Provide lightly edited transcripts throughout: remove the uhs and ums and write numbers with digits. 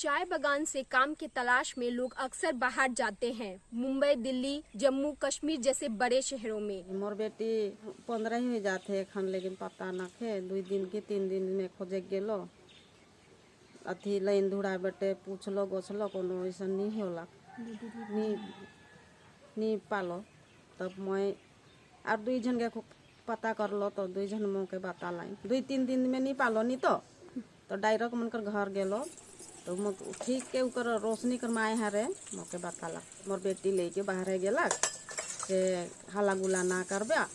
चाय बागान से काम की तलाश में लोग अक्सर बाहर जाते हैं। मुंबई, दिल्ली, जम्मू कश्मीर जैसे बड़े शहरों में। मोर बेटी 15 ही जाते खान, लेकिन पता ना खे 2 दिन की 3 दिन में खोजे गेलो। अथी लाइन धुड़ा बेटे पूछलो गोछलो कोनो ऐसा नहीं होला, नहीं पालो। तब मैं और 2 जन के पता कर लो तो 2 जन मोके बता लाई 2-3 दिन में नहीं पालो, नहीं तो डायरेक्ट मनकर घर गेलो तो ठीक के उकर रोशनी कर माए हारे मोके बताला। मोर बेटी लेके बाहर गेला से हला गुला ना करबा,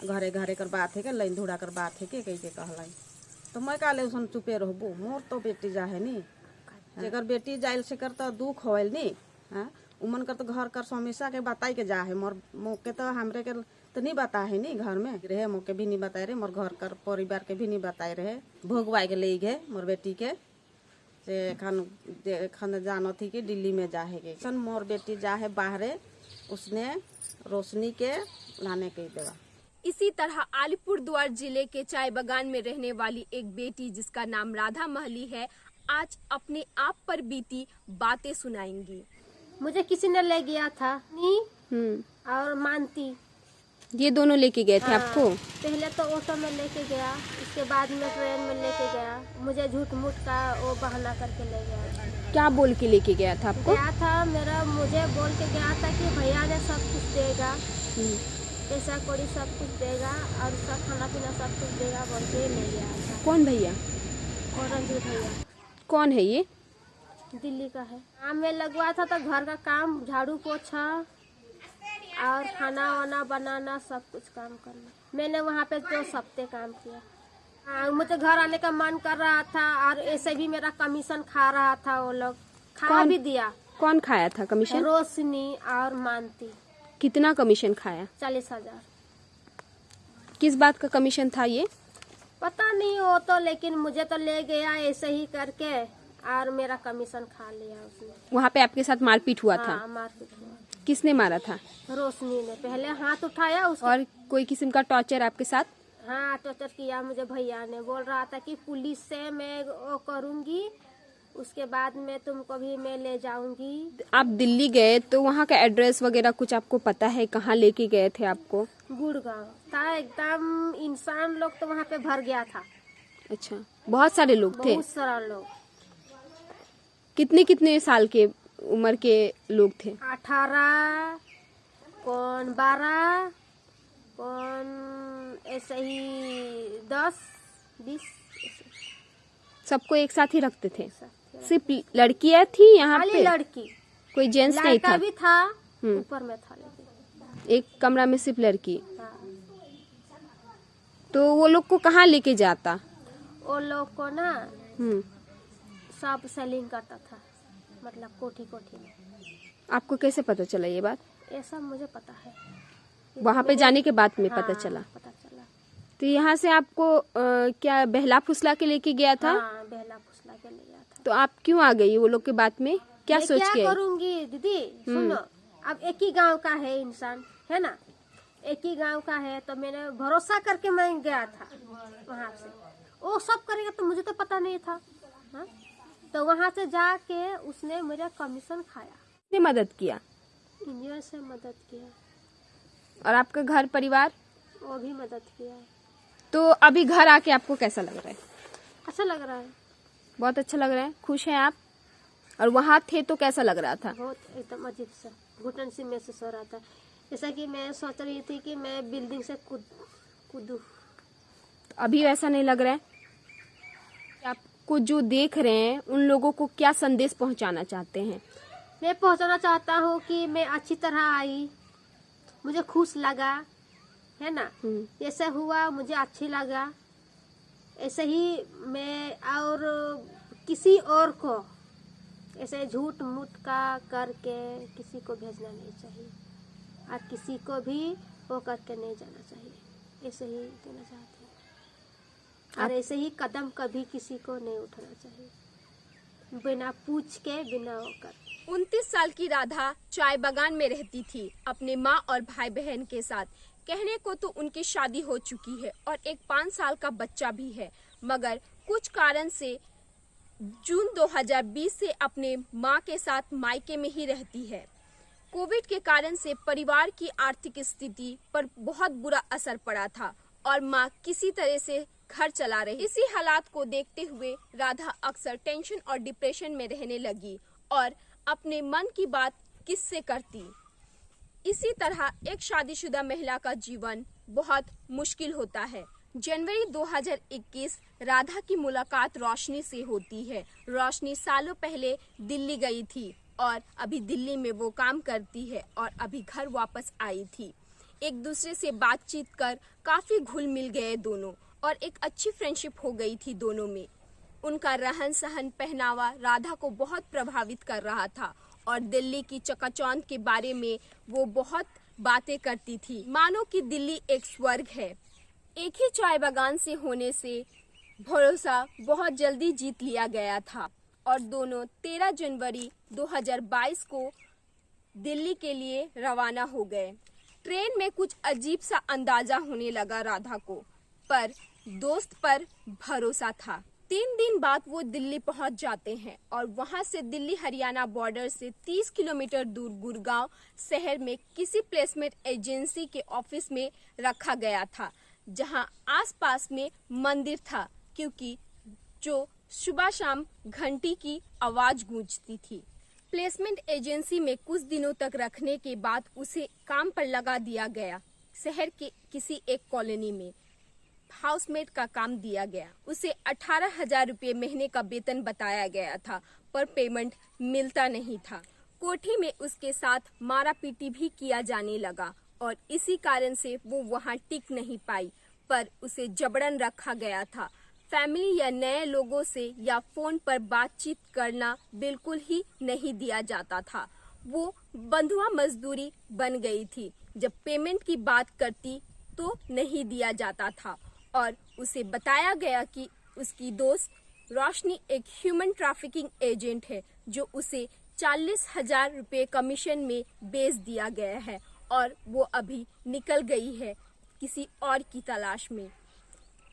घरे घरे कर बात है के लाइन धुड़ा कर बात है के कह के कहलाई। तो मैं काले उसन चुपे रहबू, मोर तो बेटी जाहे नी, जेकर बेटी जाइल से कर तो दुख होइल नी। हां उमन कर तो घर कर समस्या के बताई के जाहे, मोर मोके तो हमरे के तो नहीं बताए नी, घर में रहे मोके भी नहीं बताए रहे, मोर घर कर परिवार के भी नहीं बताए रहे। भोगवाई के ले गए मोर बेटी के से खान जानो थी कि दिल्ली में जाएगी। सन मोर बेटी जाहे बाहरे, उसने रोशनी के लाने के देवा। इसी तरह अलीपुरद्वार जिले के चाय बागान में रहने वाली एक बेटी जिसका नाम राधा महली है, आज अपने आप पर बीती बातें सुनाएंगी। मुझे किसी ने ले गया था नी और मानती, ये दोनों लेके गए थे आपको? पहले तो ऑटो में लेके गया, उसके बाद में ट्रेन में लेके गया। मुझे झूठ मूठ का वो बहाना करके ले गया। क्या बोल के लेके गया था आपको? गया था मुझे बोल के गया था कि भैया ने सब कुछ देगा, पैसा कौड़ी सब कुछ देगा और सब खाना पीना सब कुछ देगा बोल के ले गया था। कौन भैया? और रंजीत भैया। कौन है ये? दिल्ली का है। काम में लगवा था तो घर का काम, झाड़ू पोछा और खाना वाना बनाना सब कुछ काम करना। मैंने वहाँ पे 2 हफ्ते काम किया। मुझे घर आने का मन कर रहा था और ऐसे भी मेरा कमीशन खा रहा था वो लोग, खा भी दिया। कौन खाया था कमीशन? रोशनी और मानती। कितना कमीशन खाया? 40,000। किस बात का कमीशन था ये? पता नहीं वो तो, लेकिन मुझे तो ले गया ऐसे ही करके और मेरा कमीशन खा लिया उसने। वहाँ पे आपके साथ मारपीट हुआ था? मारपीट हुआ। किसने मारा था? रोशनी ने पहले हाथ उठाया उसको। और कोई किस्म का टॉर्चर आपके साथ? हाँ टॉर्चर किया मुझे। भैया ने बोल रहा था कि पुलिस से मैं वो करूँगी, उसके बाद में तुमको भी मैं ले जाऊंगी। आप दिल्ली गए तो वहाँ का एड्रेस वगैरह कुछ आपको पता है? कहाँ लेके गए थे आपको? गुड़गांव था एकदम। इंसान लोग तो वहाँ पे भर गया था। अच्छा, बहुत सारे लोग थे? बहुत सारा लोग। कितने कितने साल के उम्र के लोग थे? 18, कौन 12, कौन ऐसे ही 10, 20। सबको एक साथ ही रखते थे? सिर्फ लड़कियां थी यहाँ पे? लड़की, कोई जेंट्स नहीं था? भी था ऊपर में था, लेकिन एक कमरा में सिर्फ लड़की। हाँ। तो वो लोग को कहाँ लेके जाता? वो लोग को ना सब सेलिंग करता था, मतलब कोठी कोठी में। आपको कैसे पता चला ये बात? ऐसा मुझे पता है। वहाँ पे जाने के बाद में पता चला? पता चला। तो यहाँ से आपको क्या बहला फुसला के लेके गया था? हाँ, बहला फुसला के ले गया था। तो आप क्यों आ गई वो लोग के बात में? क्या सोच के? क्या करूँगी दीदी, सुनो, अब एक ही गांव का है इंसान, है ना, एक ही गांव का है, तो मैंने भरोसा करके मैं गया था वहाँ से। वो सब करेगा तो मुझे तो पता नहीं था। हाँ? तो वहाँ से जाके उसने मेरा कमीशन खाया। ने मदद किया? इंजीनियर से मदद किया। और आपका घर परिवार? वो भी मदद किया। तो अभी घर आके आपको कैसा लग रहा है? अच्छा लग रहा है। बहुत अच्छा लग रहा है? खुश हैं आप? और वहाँ थे तो कैसा लग रहा था? बहुत एकदम अजीब सा घुटन सी महसूस हो रहा था, जैसा कि मैं सोच रही थी कि मैं बिल्डिंग से कूदूं। अभी वैसा नहीं लग रहा है? आपको जो देख रहे हैं उन लोगों को क्या संदेश पहुंचाना चाहते हैं? मैं पहुंचाना चाहता हूँ कि मैं अच्छी तरह आई, मुझे खुश लगा, है ना, जैसे हुआ मुझे अच्छी लगा। ऐसे ही मैं और किसी और को ऐसे झूठ मूठ का करके किसी को भेजना नहीं चाहिए और किसी को भी वो करके नहीं जाना चाहिए। ऐसे ही कहना चाहती हूँ। और ऐसे ही कदम कभी किसी को नहीं उठाना चाहिए, बिना पूछ के, बिना वो कर। 29 साल की राधा चाय बागान में रहती थी अपने माँ और भाई बहन के साथ। कहने को तो उनकी शादी हो चुकी है और एक 5 साल का बच्चा भी है, मगर कुछ कारण से जून 2020 से अपने मां के साथ मायके में ही रहती है। कोविड के कारण से परिवार की आर्थिक स्थिति पर बहुत बुरा असर पड़ा था और मां किसी तरह से घर चला रही। इसी हालात को देखते हुए राधा अक्सर टेंशन और डिप्रेशन में रहने लगी और अपने मन की बात किससे करती। इसी तरह एक शादीशुदा महिला का जीवन बहुत मुश्किल होता है। जनवरी 2021 राधा की मुलाकात रोशनी से होती है। रोशनी सालों पहले दिल्ली गई थी और अभी दिल्ली में वो काम करती है और अभी घर वापस आई थी। एक दूसरे से बातचीत कर काफी घुल मिल गए दोनों और एक अच्छी फ्रेंडशिप हो गई थी दोनों में। उनका रहन सहन पहनावा राधा को बहुत प्रभावित कर रहा था और दिल्ली की चकाचौंध के बारे में वो बहुत बातें करती थी, मानो कि दिल्ली एक स्वर्ग है। एक ही चाय बागान से होने से भरोसा बहुत जल्दी जीत लिया गया था और दोनों 13 जनवरी 2022 को दिल्ली के लिए रवाना हो गए। ट्रेन में कुछ अजीब सा अंदाजा होने लगा राधा को, पर दोस्त पर भरोसा था। 3 दिन बाद वो दिल्ली पहुंच जाते हैं और वहां से दिल्ली हरियाणा बॉर्डर से 30 किलोमीटर दूर गुड़गांव शहर में किसी प्लेसमेंट एजेंसी के ऑफिस में रखा गया था, जहां आसपास में मंदिर था, क्योंकि जो सुबह शाम घंटी की आवाज गूंजती थी। प्लेसमेंट एजेंसी में कुछ दिनों तक रखने के बाद उसे काम पर लगा दिया गया। शहर के किसी एक कॉलोनी में हाउसमेट का काम दिया गया। उसे 18,000 रुपये महीने का वेतन बताया गया था, पर पेमेंट मिलता नहीं था। कोठी में उसके साथ मारा पीटी भी किया जाने लगा और इसी कारण से वो वहां टिक नहीं पाई, पर उसे जबरन रखा गया था। फैमिली या नए लोगों से या फोन पर बातचीत करना बिल्कुल ही नहीं दिया जाता था। वो बंधुआ मजदूरी बन गई थी। जब पेमेंट की बात करती तो नहीं दिया जाता था और उसे बताया गया कि उसकी दोस्त रोशनी एक ह्यूमन ट्रैफिकिंग एजेंट है, जो उसे 40,000 रुपये कमीशन में बेच दिया गया है और वो अभी निकल गई है किसी और की तलाश में।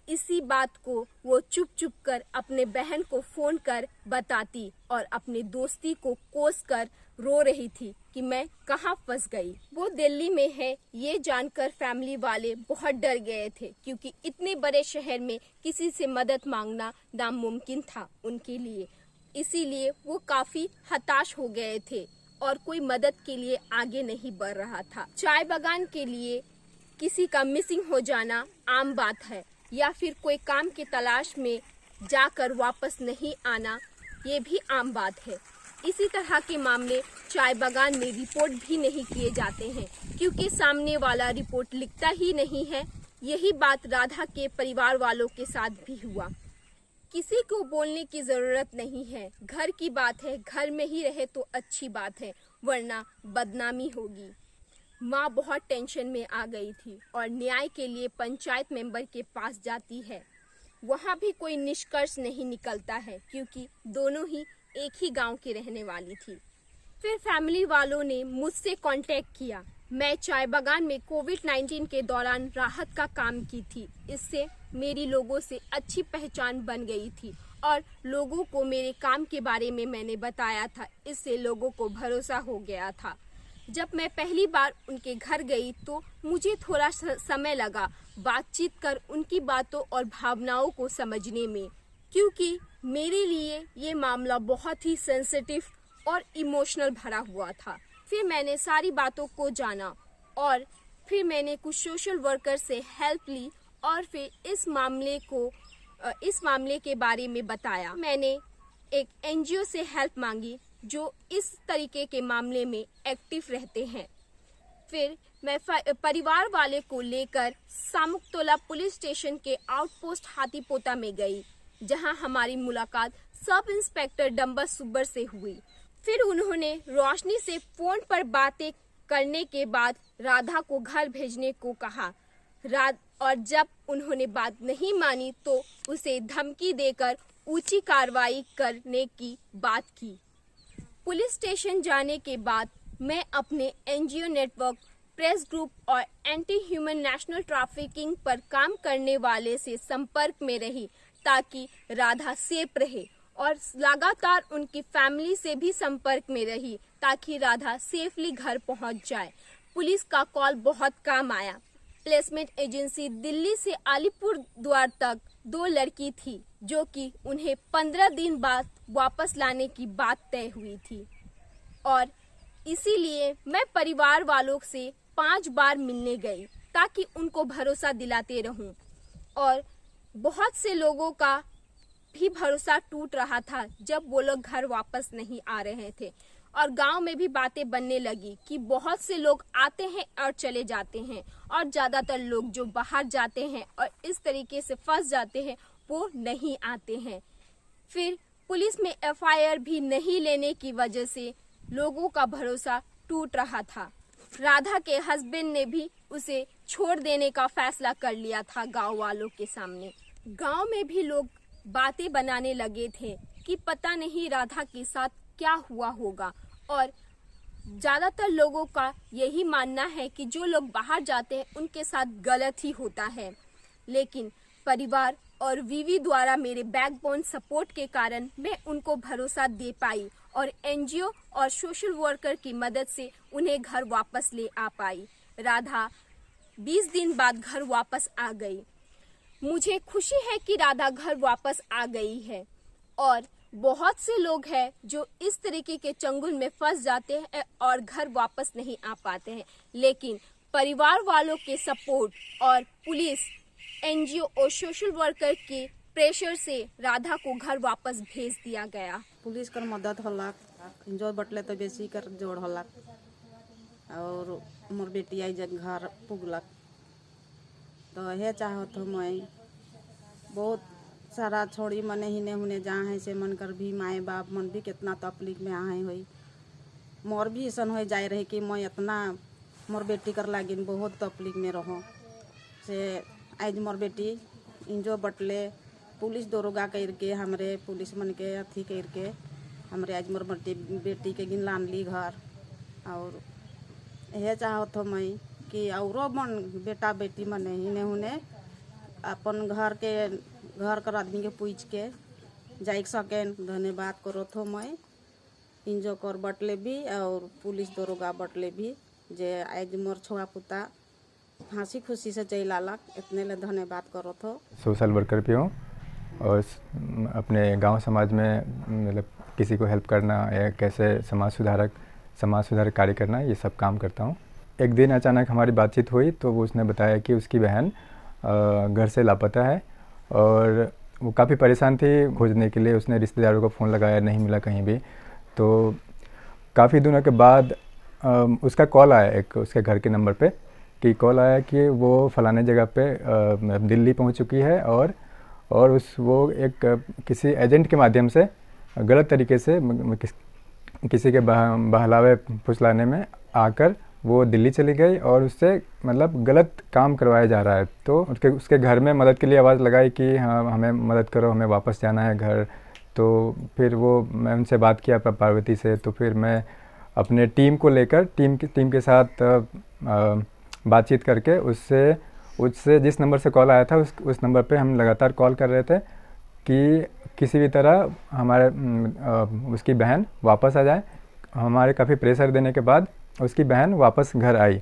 इसी बात को वो चुप चुप कर अपने बहन को फोन कर बताती और अपने दोस्ती को कोस कर रो रही थी कि मैं कहाँ फंस गई। वो दिल्ली में है ये जानकर फैमिली वाले बहुत डर गए थे, क्योंकि इतने बड़े शहर में किसी से मदद मांगना नामुमकिन था उनके लिए। इसीलिए वो काफी हताश हो गए थे और कोई मदद के लिए आगे नहीं बढ़ रहा था। चाय बागान के लिए किसी का मिसिंग हो जाना आम बात है, या फिर कोई काम की तलाश में जाकर वापस नहीं आना, ये भी आम बात है। इसी तरह के मामले चाय बागान में रिपोर्ट भी नहीं किए जाते हैं, क्योंकि सामने वाला रिपोर्ट लिखता ही नहीं है। यही बात राधा के परिवार वालों के साथ भी हुआ। किसी को बोलने की जरूरत नहीं है, घर की बात है, घर में ही रहे तो अच्छी बात है, वरना बदनामी होगी। माँ बहुत टेंशन में आ गई थी और न्याय के लिए पंचायत मेंबर के पास जाती है। वहाँ भी कोई निष्कर्ष नहीं निकलता है, क्योंकि दोनों ही एक ही गांव की रहने वाली थी। फिर फैमिली वालों ने मुझसे कांटेक्ट किया। मैं चाय बागान में कोविड-19 के दौरान राहत का काम की थी। इससे मेरी लोगों से अच्छी पहचान बन गई थी और लोगों को मेरे काम के बारे में मैंने बताया था। इससे लोगों को भरोसा हो गया था। जब मैं पहली बार उनके घर गई तो मुझे थोड़ा समय लगा बातचीत कर उनकी बातों और भावनाओं को समझने में, क्योंकि मेरे लिए ये मामला बहुत ही सेंसिटिव और इमोशनल भरा हुआ था। फिर मैंने सारी बातों को जाना और फिर मैंने कुछ सोशल वर्कर से हेल्प ली और फिर इस मामले के बारे में बताया। मैंने एक एनजीओ से हेल्प मांगी जो इस तरीके के मामले में एक्टिव रहते हैं। फिर मैं परिवार वाले को लेकर सामुकतोला पुलिस स्टेशन के आउटपोस्ट हाथीपोता में गई, जहां हमारी मुलाकात सब इंस्पेक्टर डंबर सुब्बर से हुई। फिर उन्होंने रोशनी से फोन पर बातें करने के बाद राधा को घर भेजने को कहा और जब उन्होंने बात नहीं मानी तो उसे धमकी देकर ऊंची कार्रवाई करने की बात की। पुलिस स्टेशन जाने के बाद मैं अपने एनजीओ नेटवर्क, प्रेस ग्रुप और एंटी ह्यूमन नेशनल ट्रैफिकिंग पर काम करने वाले से संपर्क में रही, ताकि राधा सेफ रहे और लगातार उनकी फैमिली से भी संपर्क में रही ताकि राधा सेफली घर पहुंच जाए। पुलिस का कॉल बहुत काम आया। प्लेसमेंट एजेंसी दिल्ली से अलीपुर द्वार तक 2 लड़की थी जो कि उन्हें 15 दिन बाद वापस लाने की बात तय हुई थी और इसीलिए मैं परिवार वालों से 5 बार मिलने गई ताकि उनको भरोसा दिलाते रहूं। और बहुत से लोगों का भी भरोसा टूट रहा था जब वो लोग घर वापस नहीं आ रहे थे और गांव में भी बातें बनने लगी कि बहुत से लोग आते हैं और चले जाते हैं और ज़्यादातर लोग जो बाहर जाते हैं और इस तरीके से फंस जाते हैं वो नहीं आते हैं। फिर पुलिस में एफआईआर भी नहीं लेने की वजह से लोगों का भरोसा टूट रहा था। राधा के हस्बैंड ने भी उसे छोड़ देने का फैसला कर लिया था गांव वालों के सामने। गांव में भी लोग बातें बनाने लगे थे कि पता नहीं राधा के साथ क्या हुआ होगा और ज़्यादातर लोगों का यही मानना है कि जो लोग बाहर जाते हैं उनके साथ गलत ही होता है। लेकिन परिवार और वीवी द्वारा मेरे बैकबोन सपोर्ट के कारण मैं उनको भरोसा दे पाई और एनजीओ और सोशल वर्कर की मदद से उन्हें घर वापस ले आ पाई। राधा 20 दिन बाद घर वापस आ गई। मुझे खुशी है कि राधा घर वापस आ गई है और बहुत से लोग हैं जो इस तरीके के चंगुल में फंस जाते हैं और घर वापस नहीं आ पाते हैं। लेकिन परिवार वालों के सपोर्ट और पुलिस, एनजीओ और सोशल वर्कर के प्रेशर से राधा को घर वापस भेज दिया गया। पुलिस कर मदद होला जो बटले तो बेसी कर जोड़ होला और मोर बेटी आई जब घर पुगलक तो हे चाहत हो मैं बहुत सारा छोड़ी मने हिने हुने जहाँ है से मन कर भी माए बाप मन भी कितना तकलीफ में आए हुई मोर भी ऐसा हो जाए रहे कि मैं इतना मोर बेटी कर लागिन बहुत तकलीफ में रहो से आज मोर बेटी इंजो बटले पुलिस दरोगा करके हमरे पुलिस मन के अथी करके हमरे आज मोर बेटी के गिन लान ली घर और यह चाहत हो मैं कि औरो मन बेटा बेटी मन हिने हुने अपन घर कर आदमी के पूछ के जाइक सके। धन्यवाद करो थो मैं इंजो कर बटले भी और पुलिस दरोगा बटले भी जे आज मोर छोआ पुता हंसी खुशी से चल आलक इतने ले धन्यवाद करो थो। सोशल वर्कर भी हूँ और अपने गांव समाज में मतलब किसी को हेल्प करना या कैसे समाज सुधारक कार्य करना ये सब काम करता हूँ। एक दिन अचानक हमारी बातचीत हुई तो वो उसने बताया कि उसकी बहन घर से लापता है और वो काफ़ी परेशान थी खोजने के लिए। उसने रिश्तेदारों को फ़ोन लगाया, नहीं मिला कहीं भी। तो काफ़ी दिनों के बाद उसका कॉल आया एक उसके घर के नंबर पे कि कॉल आया कि वो फलाने जगह पे दिल्ली पहुंच चुकी है और वो एक किसी एजेंट के माध्यम से गलत तरीके से किसी के बहलावे फुसलाने में आकर वो दिल्ली चली गई और उससे मतलब गलत काम करवाया जा रहा है। तो उसके घर में मदद के लिए आवाज़ लगाई कि हाँ हमें मदद करो, हमें वापस जाना है घर। तो फिर मैं उनसे बात किया पार्वती से। तो फिर मैं अपने टीम को लेकर टीम के साथ बातचीत करके उससे जिस नंबर से कॉल आया था उस नंबर पे हम लगातार कॉल कर रहे थे कि किसी भी तरह हमारे उसकी बहन वापस आ जाए। हमारे काफ़ी प्रेशर देने के बाद उसकी बहन वापस घर आई।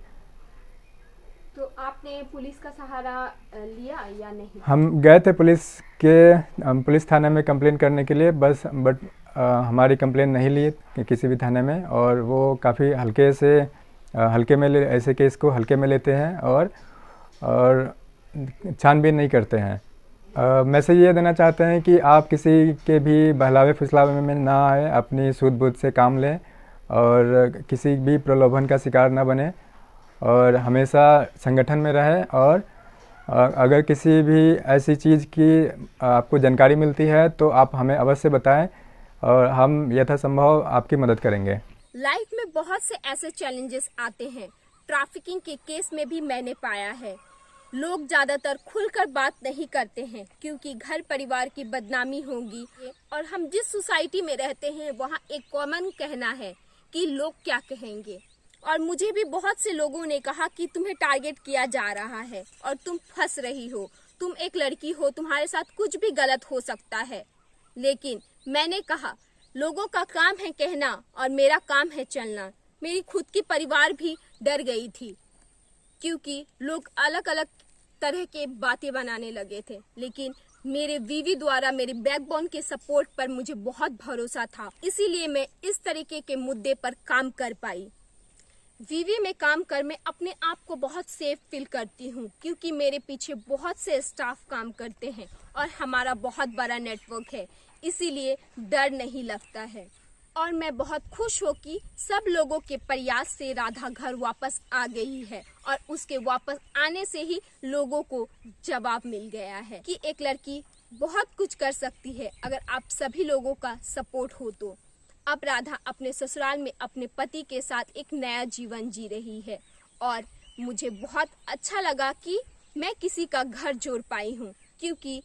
तो आपने पुलिस का सहारा लिया या नहीं? हम गए थे पुलिस थाने में कंप्लेन करने के लिए बट हमारी कंप्लेन नहीं ली किसी भी थाने में और वो काफ़ी हल्के में ऐसे केस को हल्के में लेते हैं और छानबीन नहीं करते हैं। मैसेज ये देना चाहते हैं कि आप किसी के भी बहलावे फुसलावे में ना आए, अपनी सूझबूझ से काम लें और किसी भी प्रलोभन का शिकार ना बने और हमेशा संगठन में रहें। और अगर किसी भी ऐसी चीज़ की आपको जानकारी मिलती है तो आप हमें अवश्य बताएं और हम यथासंभव आपकी मदद करेंगे। लाइफ में बहुत से ऐसे चैलेंजेस आते हैं। ट्रैफिकिंग के केस में भी मैंने पाया है लोग ज़्यादातर खुलकर बात नहीं करते हैं क्योंकि घर परिवार की बदनामी होगी और हम जिस सोसाइटी में रहते हैं वहाँ एक कॉमन कहना है कि लोग क्या कहेंगे। और मुझे भी बहुत से लोगों ने कहा कि तुम्हें टारगेट किया जा रहा है और तुम फंस रही हो, तुम एक लड़की हो, तुम्हारे साथ कुछ भी गलत हो सकता है। लेकिन मैंने कहा लोगों का काम है कहना और मेरा काम है चलना। मेरी खुद की परिवार भी डर गई थी क्योंकि लोग अलग अलग तरह के बातें बनाने लगे थे, लेकिन मेरे वीवी द्वारा मेरे बैकबोन के सपोर्ट पर मुझे बहुत भरोसा था, इसीलिए मैं इस तरीके के मुद्दे पर काम कर पाई। वीवी में काम कर मैं अपने आप को बहुत सेफ फील करती हूँ क्योंकि मेरे पीछे बहुत से स्टाफ काम करते हैं और हमारा बहुत बड़ा नेटवर्क है, इसीलिए डर नहीं लगता है। और मैं बहुत खुश हूँ कि सब लोगों के प्रयास से राधा घर वापस आ गई है और उसके वापस आने से ही लोगों को जवाब मिल गया है कि एक लड़की बहुत कुछ कर सकती है अगर आप सभी लोगों का सपोर्ट हो तो। अब राधा अपने ससुराल में अपने पति के साथ एक नया जीवन जी रही है और मुझे बहुत अच्छा लगा कि मैं किसी का घर जोड़ पाई हूँ, क्योंकि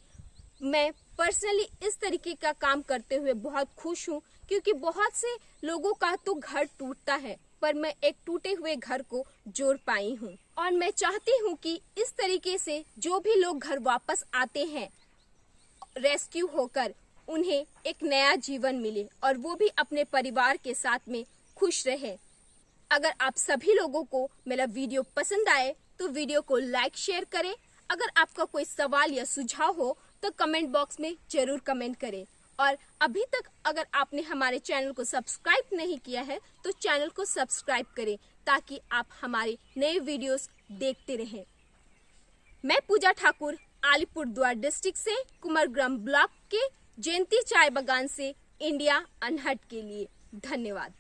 मैं पर्सनली इस तरीके का काम करते हुए बहुत खुश हूँ क्योंकि बहुत से लोगों का तो घर टूटता है पर मैं एक टूटे हुए घर को जोड़ पाई हूँ। और मैं चाहती हूँ कि इस तरीके से जो भी लोग घर वापस आते हैं रेस्क्यू होकर उन्हें एक नया जीवन मिले और वो भी अपने परिवार के साथ में खुश रहे। अगर आप सभी लोगों को मेरा वीडियो पसंद आए तो वीडियो को लाइक शेयर करें। अगर आपका कोई सवाल या सुझाव हो तो कमेंट बॉक्स में जरूर कमेंट करें। और अभी तक अगर आपने हमारे चैनल को सब्सक्राइब नहीं किया है तो चैनल को सब्सक्राइब करें ताकि आप हमारे नए वीडियोस देखते रहें। मैं पूजा ठाकुर अलीपुरद्वार डिस्ट्रिक्ट से कुमारग्राम ब्लॉक के जयंती चाय बागान से इंडिया अनहट के लिए धन्यवाद।